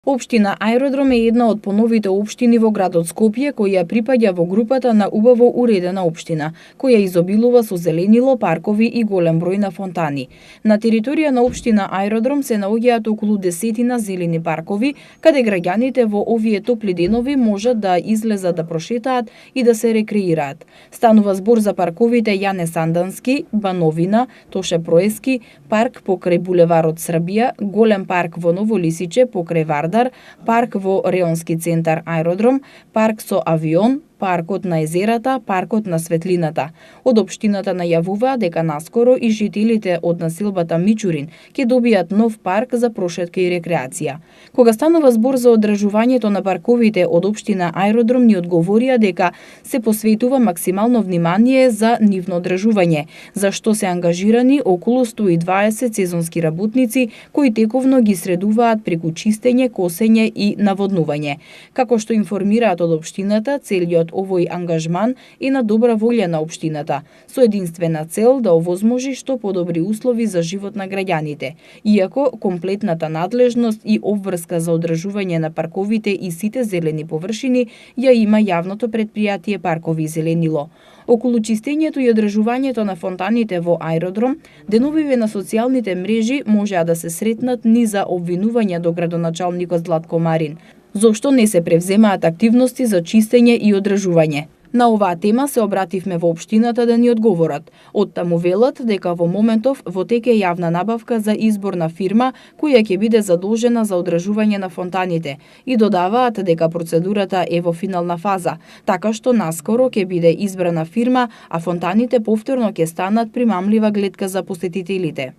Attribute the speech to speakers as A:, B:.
A: Општина Аеродром е една од поновите општини во градот Скопје која припаѓа во групата на убаво уредена општина, која изобилува со зеленило, паркови и голем број на фонтани. На територија на општина Аеродром се наоѓаат околу 10 зелени паркови, каде граѓаните во овие топли денови можат да излезат да прошетаат и да се рекреираат. Станува збор за парковите Јане Сандански, Бановина, Тоше Проески, парк покрај булеварот Србија, голем парк во Ново Лисиче покрај Вардар, парк во Реонски центар Аеродром, парк со авион, паркот на езерата, паркот на светлината. Од општината најавуваа дека наскоро и жителите од населбата Мичурин ќе добијат нов парк за прошетка и рекреација. Кога станува збор за одржувањето на парковите од општина Аеродром, ни одговорија дека се посветува максимално внимание за нивно одржување, за што се ангажирани околу 120 сезонски работници кои тековно ги средуваат преку чистење, косење и наводнување. Како што информираат од општината, целиот овој ангажман е на добра волја на општината, со единствена цел да овозможи што подобри услови за живот на граѓаните, иако комплетната надлежност и обврска за одржување на парковите и сите зелени површини ја има јавното претпријатие Паркови и зеленило. Околу чистењето и одржувањето на фонтаните во Аеродром, деновиве на социјалните мрежи можеа да се сретнат низа обвинувања до градоначалникот Златко Марин, зошто не се превземаат активности за чистење и одржување. На оваа тема се обративме во општината да ни одговорат. Оттаму велат дека во моментов во тек е јавна набавка за избор на фирма која ќе биде задолжена за одржување на фонтаните и додаваат дека процедурата е во финална фаза, така што наскоро ќе биде избрана фирма, а фонтаните повторно ќе станат примамлива гледка за посетителите.